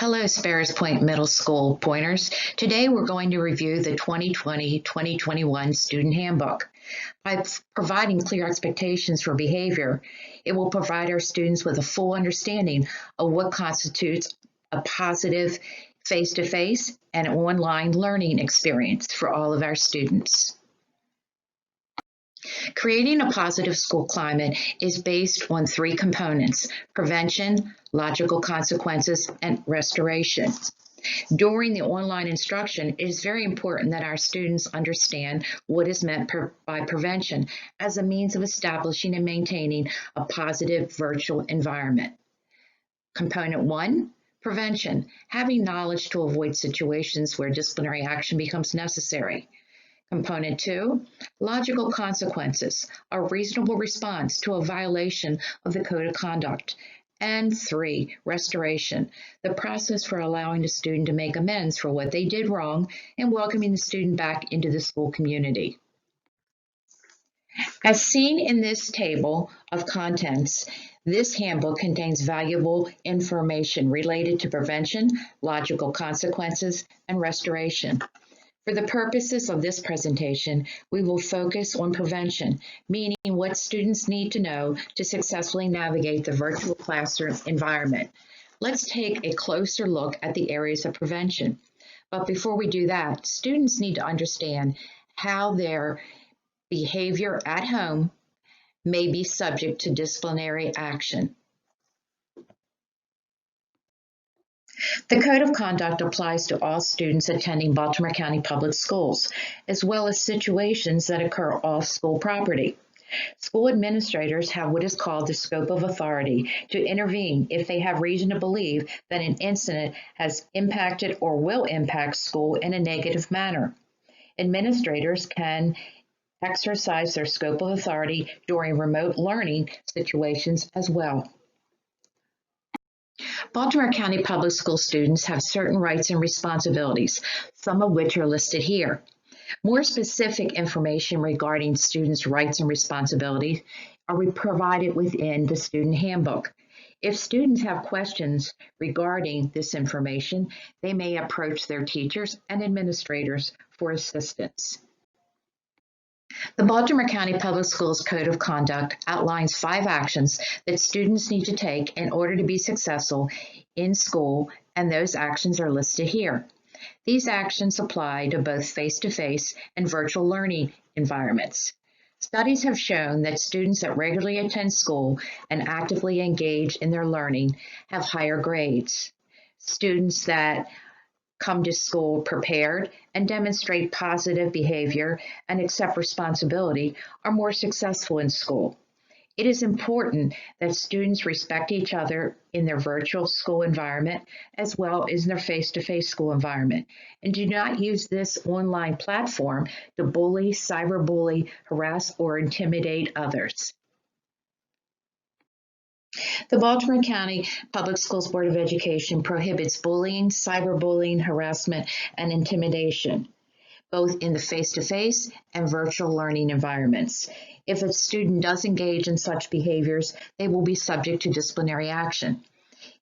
Hello, Sparrows Point Middle School Pointers. Today we're going to review the 2020-2021 Student Handbook. By providing clear expectations for behavior, it will provide our students with a full understanding of what constitutes a positive face-to-face and online learning experience for all of our students. Creating a positive school climate is based on three components: prevention, logical consequences, and restoration. During the online instruction, it is very important that our students understand what is meant by prevention as a means of establishing and maintaining a positive virtual environment. Component 1, prevention, having knowledge to avoid situations where disciplinary action becomes necessary. Component 2, logical consequences, a reasonable response to a violation of the code of conduct. And 3, restoration, the process for allowing the student to make amends for what they did wrong and welcoming the student back into the school community. As seen in this table of contents, this handbook contains valuable information related to prevention, logical consequences, and restoration. For the purposes of this presentation, we will focus on prevention, meaning what students need to know to successfully navigate the virtual classroom environment. Let's take a closer look at the areas of prevention. But before we do that, students need to understand how their behavior at home may be subject to disciplinary action. The Code of Conduct applies to all students attending Baltimore County Public Schools, as well as situations that occur off school property. School administrators have what is called the scope of authority to intervene if they have reason to believe that an incident has impacted or will impact school in a negative manner. Administrators can exercise their scope of authority during remote learning situations as well. Baltimore County Public School students have certain rights and responsibilities, some of which are listed here. More specific information regarding students' rights and responsibilities are provided within the Student Handbook. If students have questions regarding this information, they may approach their teachers and administrators for assistance. The Baltimore County Public Schools Code of Conduct outlines 5 actions that students need to take in order to be successful in school, and those actions are listed here. These actions apply to both face-to-face and virtual learning environments. Studies have shown that students that regularly attend school and actively engage in their learning have higher grades. Students that come to school prepared and demonstrate positive behavior and accept responsibility are more successful in school. It is important that students respect each other in their virtual school environment as well as in their face-to-face school environment, and do not use this online platform to bully, cyberbully, harass, or intimidate others. The Baltimore County Public Schools Board of Education prohibits bullying, cyberbullying, harassment, and intimidation, both in the face-to-face and virtual learning environments. If a student does engage in such behaviors, they will be subject to disciplinary action.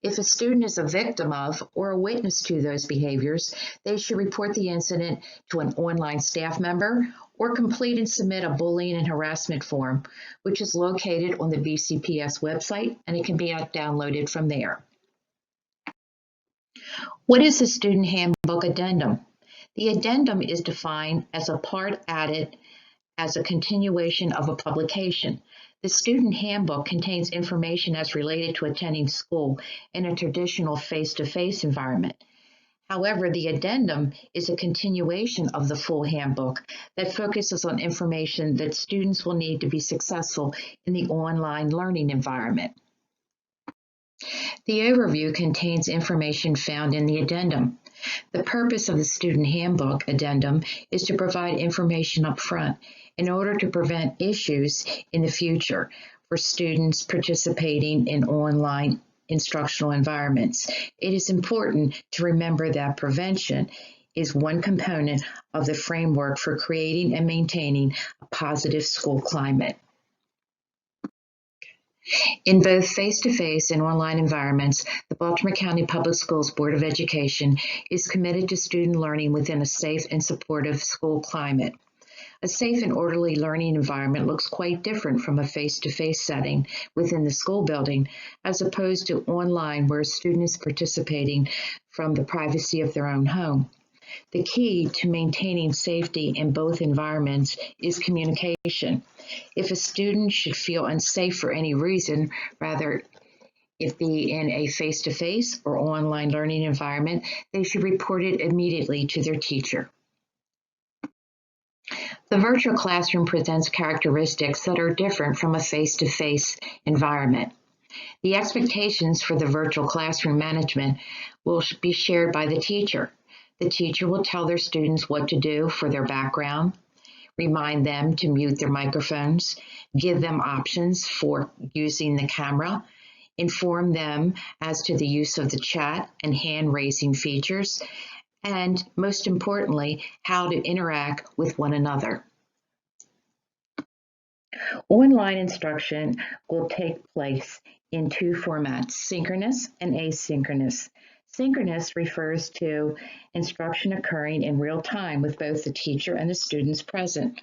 If a student is a victim of or a witness to those behaviors, they should report the incident to an online staff member or complete and submit a bullying and harassment form, which is located on the BCPS website, and it can be downloaded from there. What is the Student Handbook Addendum? The addendum is defined as a part added as a continuation of a publication. The Student Handbook contains information as related to attending school in a traditional face-to-face environment. However, the addendum is a continuation of the full handbook that focuses on information that students will need to be successful in the online learning environment. The overview contains information found in the addendum. The purpose of the Student Handbook Addendum is to provide information up front in order to prevent issues in the future for students participating in online instructional environments. It is important to remember that prevention is one component of the framework for creating and maintaining a positive school climate. In both face-to-face and online environments, the Baltimore County Public Schools Board of Education is committed to student learning within a safe and supportive school climate. A safe and orderly learning environment looks quite different from a face-to-face setting within the school building, as opposed to online where a student is participating from the privacy of their own home. The key to maintaining safety in both environments is communication. If a student should feel unsafe for any reason, rather it be in a face-to-face or online learning environment, they should report it immediately to their teacher. The virtual classroom presents characteristics that are different from a face-to-face environment. The expectations for the virtual classroom management will be shared by the teacher. The teacher will tell their students what to do for their background, remind them to mute their microphones, give them options for using the camera, inform them as to the use of the chat and hand-raising features, and most importantly, how to interact with one another. Online instruction will take place in two formats, synchronous and asynchronous. Synchronous refers to instruction occurring in real time with both the teacher and the students present.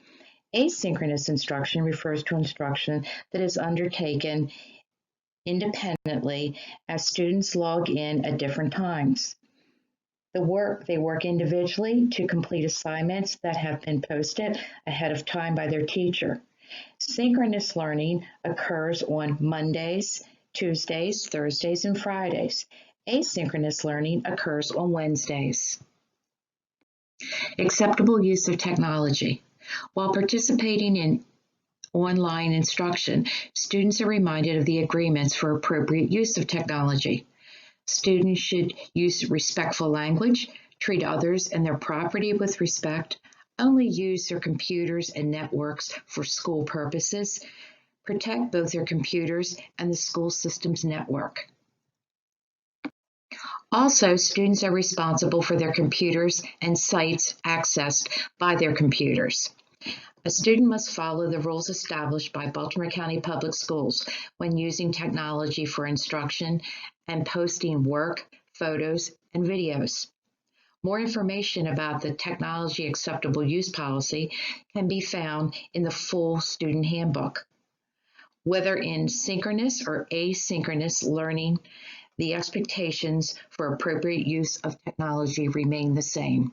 Asynchronous instruction refers to instruction that is undertaken independently as students log in at different times. They work individually to complete assignments that have been posted ahead of time by their teacher. Synchronous learning occurs on Mondays, Tuesdays, Thursdays, and Fridays. Asynchronous learning occurs on Wednesdays. Acceptable use of technology. While participating in online instruction, students are reminded of the agreements for appropriate use of technology. Students should use respectful language, treat others and their property with respect, only use their computers and networks for school purposes, protect both their computers and the school system's network. Also, students are responsible for their computers and sites accessed by their computers. A student must follow the rules established by Baltimore County Public Schools when using technology for instruction and posting work, photos, and videos. More information about the Technology Acceptable Use Policy can be found in the full student handbook. Whether in synchronous or asynchronous learning, the expectations for appropriate use of technology remain the same.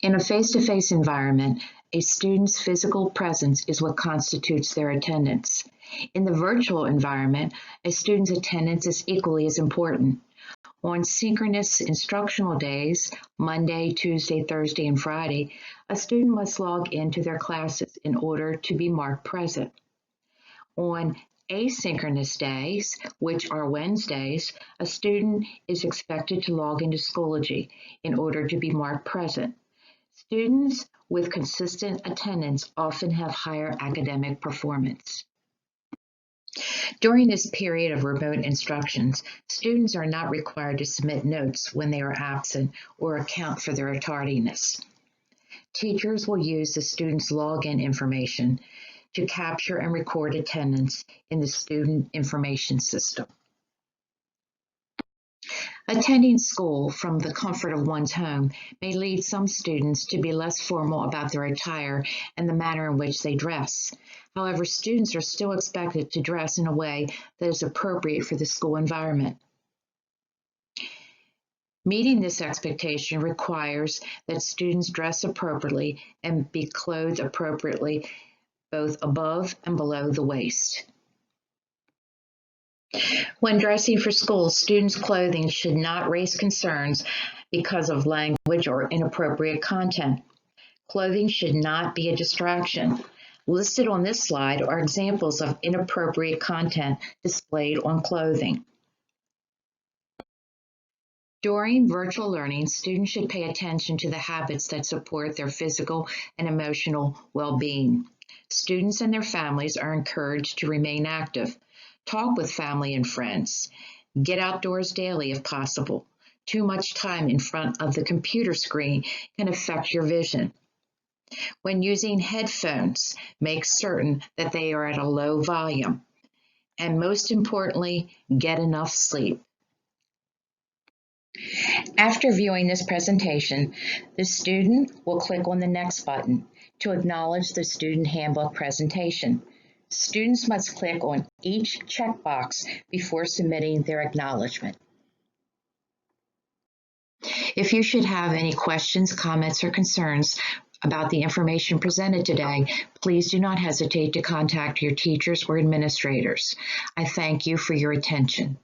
In a face-to-face environment, a student's physical presence is what constitutes their attendance. In the virtual environment, a student's attendance is equally as important. On synchronous instructional days, Monday, Tuesday, Thursday, and Friday, a student must log into their classes in order to be marked present. On asynchronous days, which are Wednesdays, a student is expected to log into Schoology in order to be marked present. Students with consistent attendance often have higher academic performance. During this period of remote instructions, students are not required to submit notes when they are absent or account for their tardiness. Teachers will use the students' login information to capture and record attendance in the student information system. Attending school from the comfort of one's home may lead some students to be less formal about their attire and the manner in which they dress. However, students are still expected to dress in a way that is appropriate for the school environment. Meeting this expectation requires that students dress appropriately and be clothed appropriately, both above and below the waist. When dressing for school, students' clothing should not raise concerns because of language or inappropriate content. Clothing should not be a distraction. Listed on this slide are examples of inappropriate content displayed on clothing. During virtual learning, students should pay attention to the habits that support their physical and emotional well-being. Students and their families are encouraged to remain active. Talk with family and friends. Get outdoors daily if possible. Too much time in front of the computer screen can affect your vision. When using headphones, make certain that they are at a low volume. And most importantly, get enough sleep. After viewing this presentation, the student will click on the Next button to acknowledge the student handbook presentation. Students must click on each checkbox before submitting their acknowledgement. If you should have any questions, comments, or concerns about the information presented today, please do not hesitate to contact your teachers or administrators. I thank you for your attention.